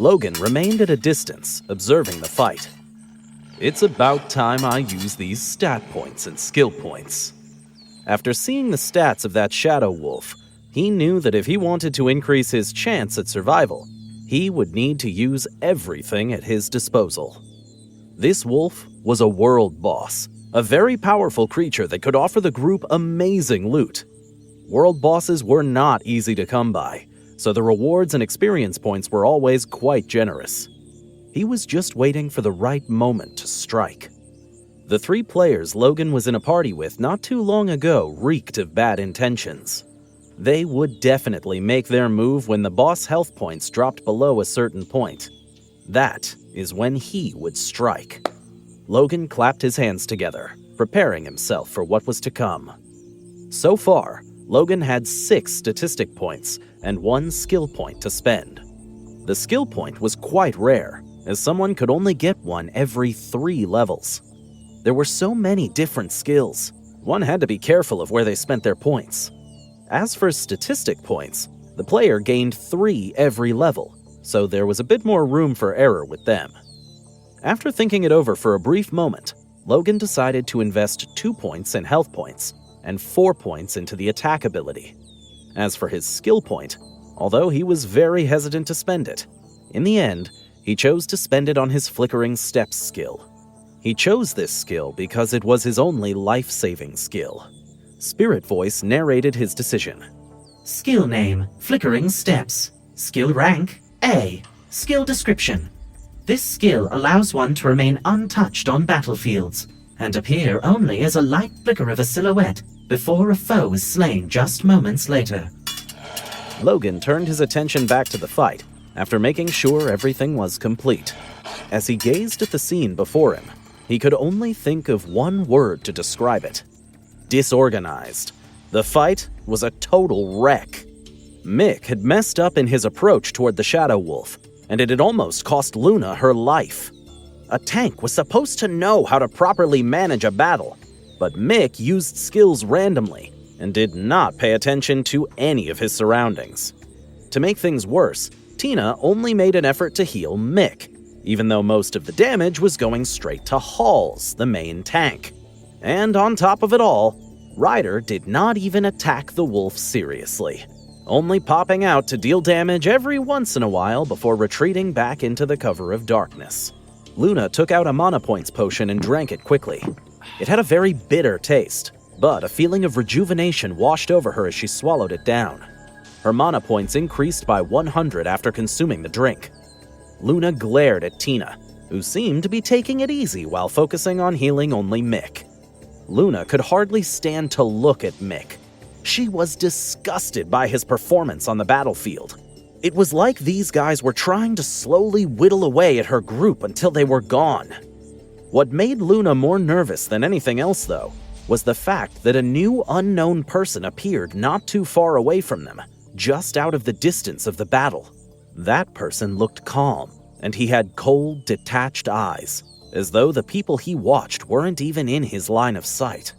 Logan remained at a distance, observing the fight. It's about time I use these stat points and skill points. After seeing the stats of that shadow wolf, he knew that if he wanted to increase his chance at survival, he would need to use everything at his disposal. This wolf was a world boss, a very powerful creature that could offer the group amazing loot. World bosses were not easy to come by, so the rewards and experience points were always quite generous. He was just waiting for the right moment to strike. The 3 players Logan was in a party with not too long ago reeked of bad intentions. They would definitely make their move when the boss health points dropped below a certain point. That is when he would strike. Logan clapped his hands together, preparing himself for what was to come. So far, Logan had 6 statistic points and 1 skill point to spend. The skill point was quite rare, as someone could only get one every 3 levels. There were so many different skills, one had to be careful of where they spent their points. As for statistic points, the player gained 3 every level, so there was a bit more room for error with them. After thinking it over for a brief moment, Logan decided to invest 2 points in health points and 4 points into the attack ability. As for his skill point, although he was very hesitant to spend it, in the end, he chose to spend it on his flickering steps skill. He chose this skill because it was his only life-saving skill. Spirit Voice narrated his decision. Skill name, Flickering Steps. Skill rank, A. Skill description. This skill allows one to remain untouched on battlefields and appear only as a light flicker of a silhouette before a foe is slain just moments later. Logan turned his attention back to the fight after making sure everything was complete. As he gazed at the scene before him, he could only think of one word to describe it. Disorganized. The fight was a total wreck. Mick had messed up in his approach toward the Shadow Wolf, and it had almost cost Luna her life. A tank was supposed to know how to properly manage a battle, but Mick used skills randomly and did not pay attention to any of his surroundings. To make things worse, Tina only made an effort to heal Mick, even though most of the damage was going straight to Halls, the main tank. And on top of it all, Ryder did not even attack the wolf seriously, only popping out to deal damage every once in a while before retreating back into the cover of darkness. Luna took out a mana points potion and drank it quickly. It had a very bitter taste, but a feeling of rejuvenation washed over her as she swallowed it down. Her mana points increased by 100 after consuming the drink. Luna glared at Tina, who seemed to be taking it easy while focusing on healing only Mick. Luna could hardly stand to look at Mick. She was disgusted by his performance on the battlefield. It was like these guys were trying to slowly whittle away at her group until they were gone. What made Luna more nervous than anything else, though, was the fact that a new unknown person appeared not too far away from them, just out of the distance of the battle. That person looked calm, and he had cold, detached eyes, as though the people he watched weren't even in his line of sight.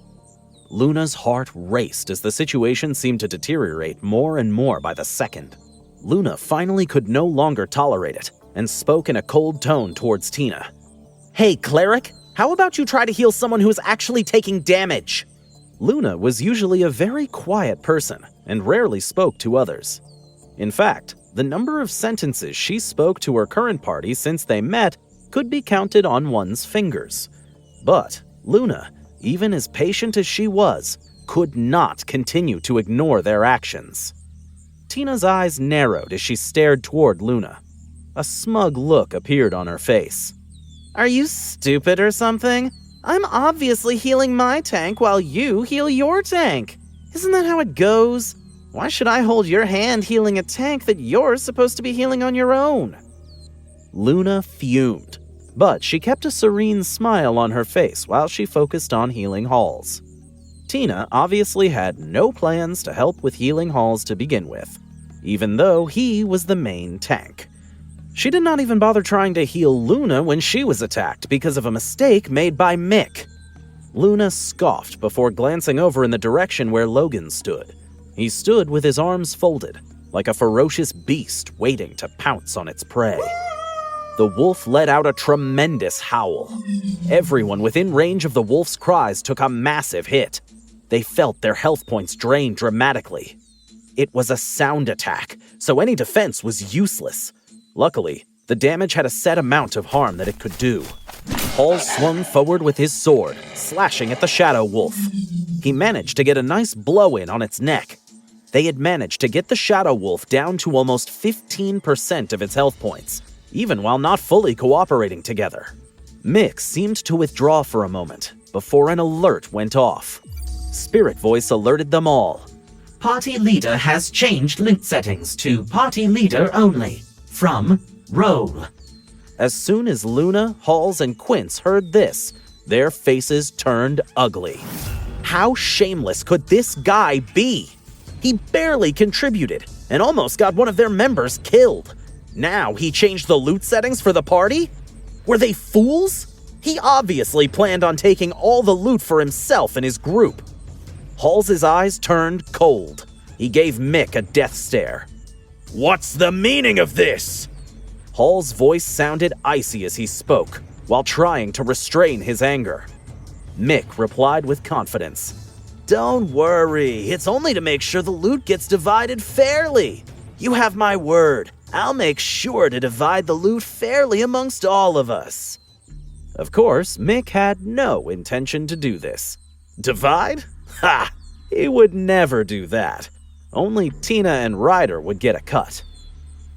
Luna's heart raced as the situation seemed to deteriorate more and more by the second. Luna finally could no longer tolerate it, and spoke in a cold tone towards Tina. "Hey, cleric, how about you try to heal someone who is actually taking damage?" Luna was usually a very quiet person, and rarely spoke to others. In fact, the number of sentences she spoke to her current party since they met could be counted on one's fingers. But Luna, even as patient as she was, could not continue to ignore their actions. Tina's eyes narrowed as she stared toward Luna. A smug look appeared on her face. "Are you stupid or something? I'm obviously healing my tank while you heal your tank. Isn't that how it goes? Why should I hold your hand healing a tank that you're supposed to be healing on your own?" Luna fumed, but she kept a serene smile on her face while she focused on healing Halls. Tina obviously had no plans to help with healing Halls to begin with, even though he was the main tank. She did not even bother trying to heal Luna when she was attacked because of a mistake made by Mick. Luna scoffed before glancing over in the direction where Logan stood. He stood with his arms folded, like a ferocious beast waiting to pounce on its prey. The wolf let out a tremendous howl. Everyone within range of the wolf's cries took a massive hit. They felt their health points drain dramatically. It was a sound attack, so any defense was useless. Luckily, the damage had a set amount of harm that it could do. Halls swung forward with his sword, slashing at the shadow wolf. He managed to get a nice blow in on its neck. They had managed to get the shadow wolf down to almost 15% of its health points, even while not fully cooperating together. Mick seemed to withdraw for a moment before an alert went off. Spirit Voice alerted them all. Party leader has changed loot settings to party leader only, from role. As soon as Luna, Halls, and Quince heard this, their faces turned ugly. How shameless could this guy be? He barely contributed and almost got one of their members killed. Now he changed the loot settings for the party? Were they fools? He obviously planned on taking all the loot for himself and his group. Halls' eyes turned cold. He gave Mick a death stare. "What's the meaning of this?" Hall's voice sounded icy as he spoke, while trying to restrain his anger. Mick replied with confidence. "Don't worry, it's only to make sure the loot gets divided fairly. You have my word, I'll make sure to divide the loot fairly amongst all of us." Of course, Mick had no intention to do this. Divide? Ha! He would never do that. Only Tina and Ryder would get a cut.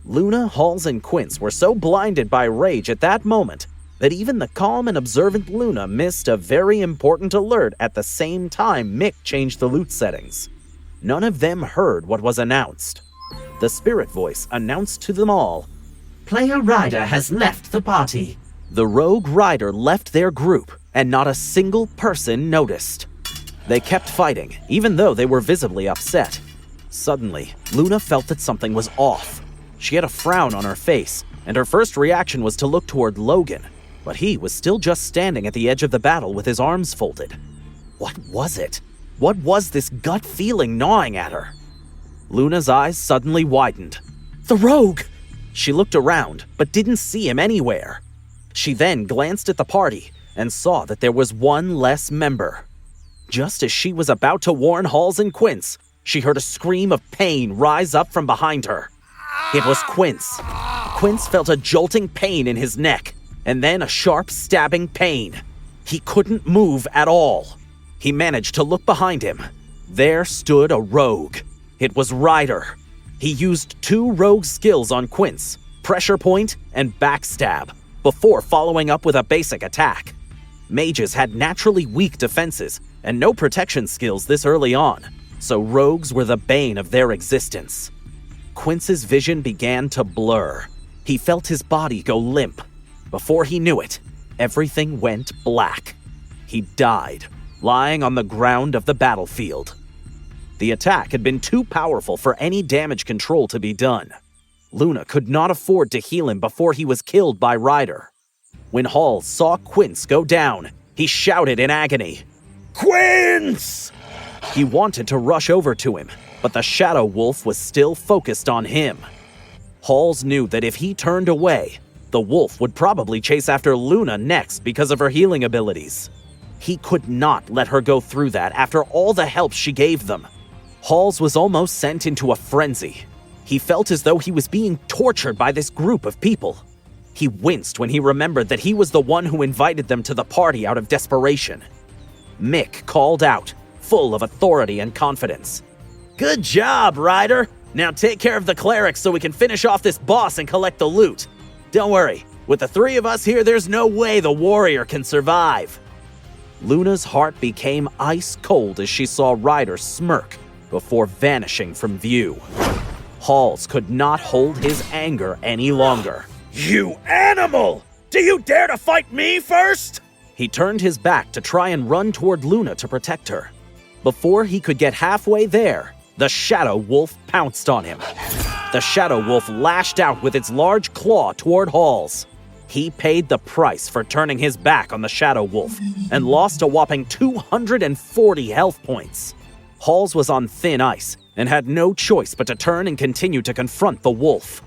Luna, Halls, and Quince were so blinded by rage at that moment that even the calm and observant Luna missed a very important alert at the same time Mick changed the loot settings. None of them heard what was announced. The Spirit Voice announced to them all, Player Ryder has left the party. The rogue Ryder left their group, and not a single person noticed. They kept fighting, even though they were visibly upset. Suddenly, Luna felt that something was off. She had a frown on her face, and her first reaction was to look toward Logan, but he was still just standing at the edge of the battle with his arms folded. What was it? What was this gut feeling gnawing at her? Luna's eyes suddenly widened. The rogue! She looked around, but didn't see him anywhere. She then glanced at the party and saw that there was one less member. Just as she was about to warn Halls and Quince, she heard a scream of pain rise up from behind her. It was Quince. Quince felt a jolting pain in his neck, and then a sharp stabbing pain. He couldn't move at all. He managed to look behind him. There stood a rogue. It was Ryder. He used 2 rogue skills on Quince, Pressure Point and Backstab, before following up with a basic attack. Mages had naturally weak defenses and no protection skills this early on, so rogues were the bane of their existence. Quince's vision began to blur. He felt his body go limp. Before he knew it, everything went black. He died, lying on the ground of the battlefield. The attack had been too powerful for any damage control to be done. Luna could not afford to heal him before he was killed by Ryder. When Halls saw Quince go down, he shouted in agony, "Quince!" He wanted to rush over to him, but the Shadow Wolf was still focused on him. Halls knew that if he turned away, the wolf would probably chase after Luna next because of her healing abilities. He could not let her go through that after all the help she gave them. Halls was almost sent into a frenzy. He felt as though he was being tortured by this group of people. He winced when he remembered that he was the one who invited them to the party out of desperation. Mick called out, full of authority and confidence. "Good job, Ryder! Now take care of the clerics so we can finish off this boss and collect the loot. Don't worry, with the 3 of us here, there's no way the warrior can survive." Luna's heart became ice cold as she saw Ryder smirk before vanishing from view. Halls could not hold his anger any longer. "You animal! Do you dare to fight me first?" He turned his back to try and run toward Luna to protect her. Before he could get halfway there, the Shadow Wolf pounced on him. The Shadow Wolf lashed out with its large claw toward Halls. He paid the price for turning his back on the Shadow Wolf and lost a whopping 240 health points. Halls was on thin ice and had no choice but to turn and continue to confront the wolf.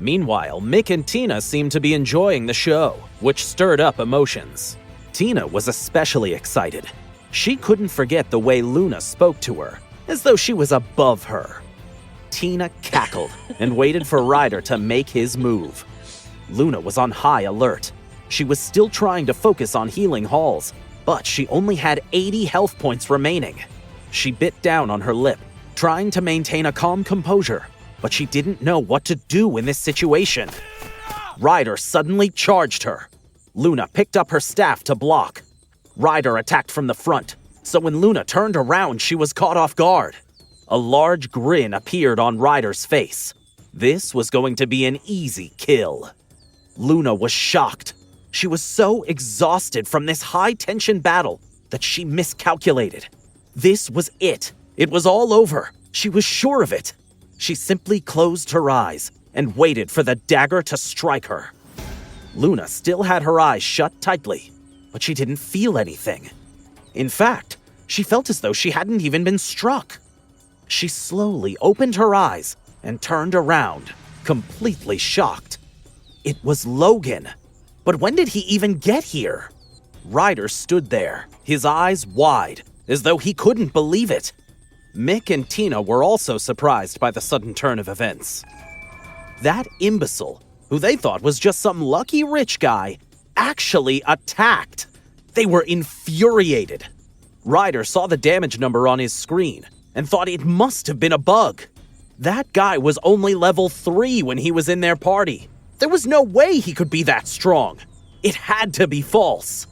Meanwhile, Mick and Tina seemed to be enjoying the show, which stirred up emotions. Tina was especially excited. She couldn't forget the way Luna spoke to her, as though she was above her. Tina cackled and waited for Ryder to make his move. Luna was on high alert. She was still trying to focus on healing Halls, but she only had 80 health points remaining. She bit down on her lip, trying to maintain a calm composure, but she didn't know what to do in this situation. Ryder suddenly charged her. Luna picked up her staff to block. Ryder attacked from the front, so when Luna turned around, she was caught off guard. A large grin appeared on Ryder's face. This was going to be an easy kill. Luna was shocked. She was so exhausted from this high-tension battle that she miscalculated. This was it. It was all over. She was sure of it. She simply closed her eyes and waited for the dagger to strike her. Luna still had her eyes shut tightly, but she didn't feel anything. In fact, she felt as though she hadn't even been struck. She slowly opened her eyes and turned around, completely shocked. It was Logan. But when did he even get here? Ryder stood there, his eyes wide, as though he couldn't believe it. Mick and Tina were also surprised by the sudden turn of events. That imbecile, who they thought was just some lucky rich guy, actually attacked. They were infuriated. Ryder saw the damage number on his screen and thought it must have been a bug. That guy was only level 3 when he was in their party. There was no way he could be that strong. It had to be false.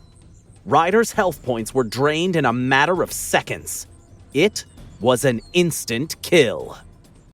Ryder's health points were drained in a matter of seconds. It was an instant kill.